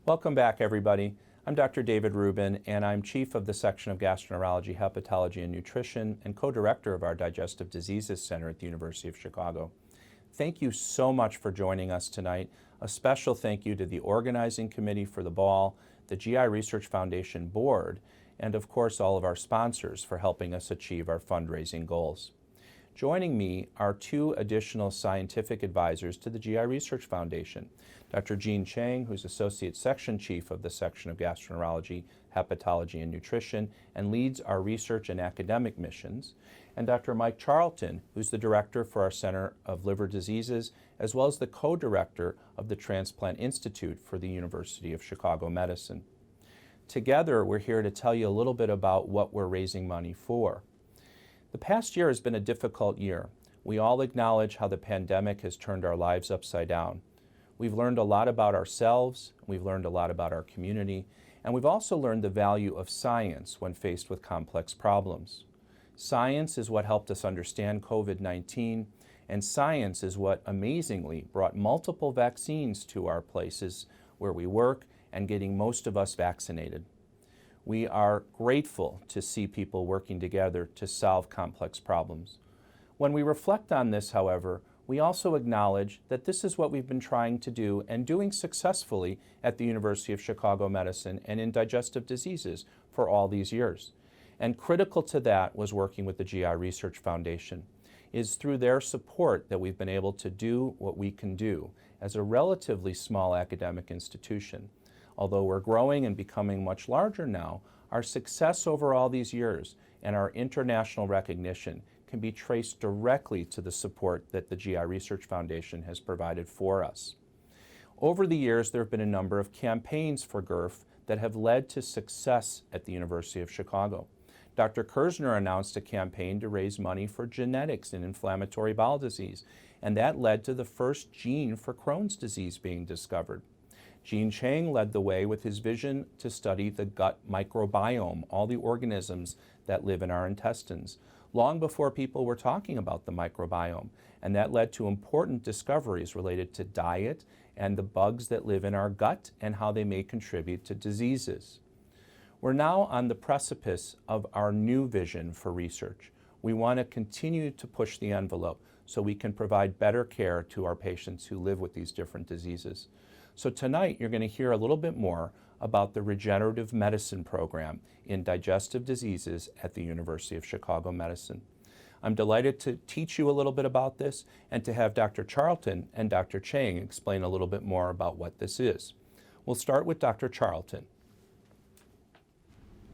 Welcome back, everybody. I'm Dr. David Rubin, and I'm Chief of the Section of Gastroenterology, Hepatology, and Nutrition, and co-director of our Digestive Diseases Center at the University of Chicago. Thank you so much for joining us tonight. A special thank you to the organizing committee for the ball, the GI Research Foundation board, and of course all of our sponsors for helping us achieve our fundraising goals. Joining me are two additional scientific advisors to the GI Research Foundation. Dr. Jean Chang, who's Associate Section Chief of the Section of Gastroenterology, Hepatology, and Nutrition, and leads our research and academic missions, and Dr. Mike Charlton, who's the Director for our Center of Liver Diseases, as well as the co-director of the Transplant Institute for the University of Chicago Medicine. Together, we're here to tell you a little bit about what we're raising money for. The past year has been a difficult year. We all acknowledge how the pandemic has turned our lives upside down. We've learned a lot about ourselves, we've learned a lot about our community, and we've also learned the value of science when faced with complex problems. Science is what helped us understand COVID-19, and science is what amazingly brought multiple vaccines to our places where we work and getting most of us vaccinated. We are grateful to see people working together to solve complex problems. When we reflect on this, however, we also acknowledge that this is what we've been trying to do and doing successfully at the University of Chicago Medicine and in digestive diseases for all these years. And critical to that was working with the GI Research Foundation. It is through their support that we've been able to do what we can do as a relatively small academic institution. Although we're growing and becoming much larger now, our success over all these years and our international recognition can be traced directly to the support that the GI Research Foundation has provided for us. Over the years, there have been a number of campaigns for GIRF that have led to success at the University of Chicago. Dr. Kersner announced a campaign to raise money for genetics in inflammatory bowel disease, and that led to the first gene for Crohn's disease being discovered. Jean Chang led the way with his vision to study the gut microbiome, all the organisms that live in our intestines, long before people were talking about the microbiome, and that led to important discoveries related to diet and the bugs that live in our gut and how they may contribute to diseases. We're now on the precipice of our new vision for research. We want to continue to push the envelope so we can provide better care to our patients who live with these different diseases. So tonight you're going to hear a little bit more about the regenerative medicine program in digestive diseases at the University of Chicago Medicine. I'm delighted to teach you a little bit about this and to have Dr. Charlton and Dr. Chang explain a little bit more about what this is. We'll start with Dr. Charlton.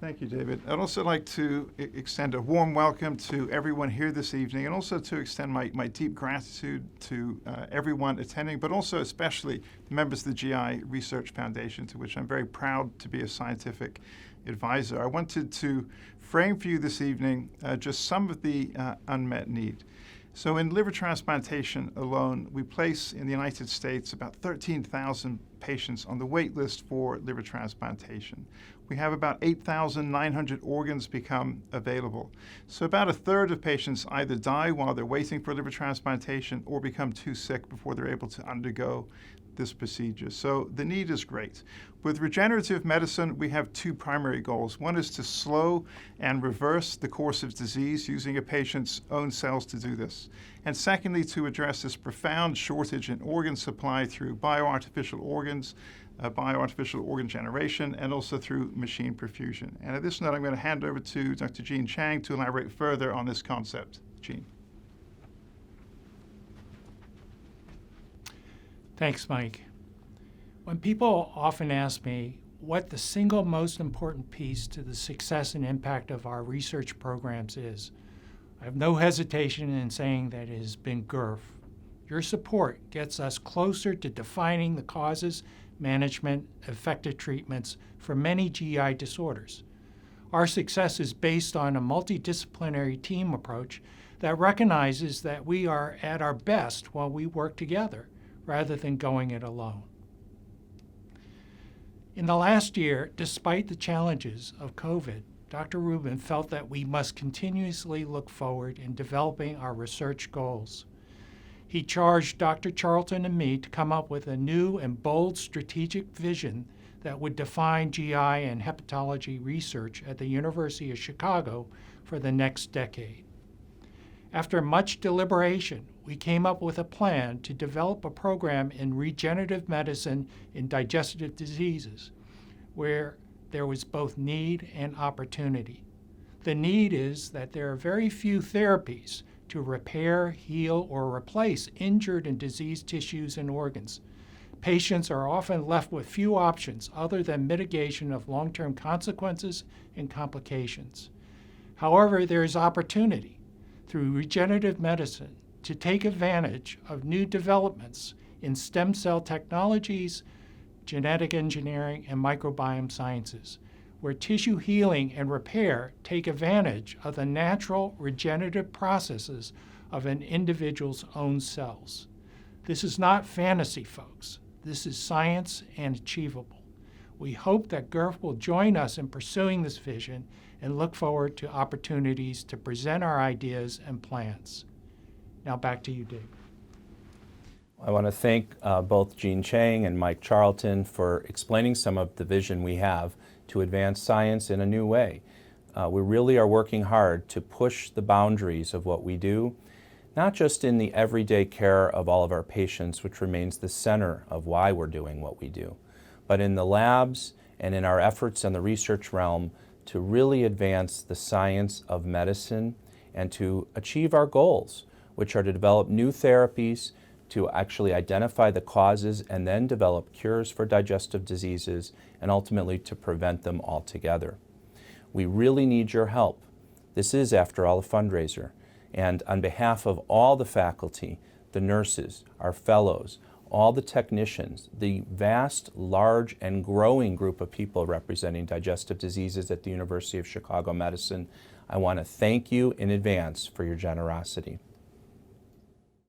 Thank you, David. I'd also like to extend a warm welcome to everyone here this evening, and also to extend my deep gratitude to everyone attending, but also especially the members of the GI Research Foundation, to which I'm very proud to be a scientific advisor. I wanted to frame for you this evening just some of the unmet need. So in liver transplantation alone, we place in the United States about 13,000 patients on the wait list for liver transplantation. We have about 8,900 organs become available. So about a third of patients either die while they're waiting for liver transplantation or become too sick before they're able to undergo this procedure. So the need is great. With regenerative medicine, we have two primary goals. One is to slow and reverse the course of disease using a patient's own cells to do this. And secondly, to address this profound shortage in organ supply through bioartificial organs, bioartificial organ generation, and also through machine perfusion. And at this note, I'm going to hand over to Dr. Jean Chang to elaborate further on this concept. Jean. Thanks, Mike. When people often ask me what the single most important piece to the success and impact of our research programs is, I have no hesitation in saying that it has been GIRF. Your support gets us closer to defining the causes, management, effective treatments for many GI disorders. Our success is based on a multidisciplinary team approach that recognizes that we are at our best while we work together, rather than going it alone. In the last year, despite the challenges of COVID, Dr. Rubin felt that we must continuously look forward in developing our research goals. He charged Dr. Charlton and me to come up with a new and bold strategic vision that would define GI and hepatology research at the University of Chicago for the next decade. After much deliberation, we came up with a plan to develop a program in regenerative medicine in digestive diseases, where there was both need and opportunity. The need is that there are very few therapies to repair, heal, or replace injured and diseased tissues and organs. Patients are often left with few options other than mitigation of long-term consequences and complications. However, there is opportunity through regenerative medicine to take advantage of new developments in stem cell technologies, genetic engineering, and microbiome sciences, where tissue healing and repair take advantage of the natural regenerative processes of an individual's own cells. This is not fantasy, folks. This is science and achievable. We hope that GIRF will join us in pursuing this vision and look forward to opportunities to present our ideas and plans. Now back to you, Dave. I want to thank both Jean Chang and Mike Charlton for explaining some of the vision we have to advance science in a new way. We really are working hard to push the boundaries of what we do, not just in the everyday care of all of our patients, which remains the center of why we're doing what we do, but in the labs and in our efforts in the research realm to really advance the science of medicine and to achieve our goals, which are to develop new therapies, to actually identify the causes and then develop cures for digestive diseases, and ultimately to prevent them altogether. We really need your help. This is, after all, a fundraiser. And on behalf of all the faculty, the nurses, our fellows, all the technicians, the vast, large, and growing group of people representing digestive diseases at the University of Chicago Medicine, I want to thank you in advance for your generosity.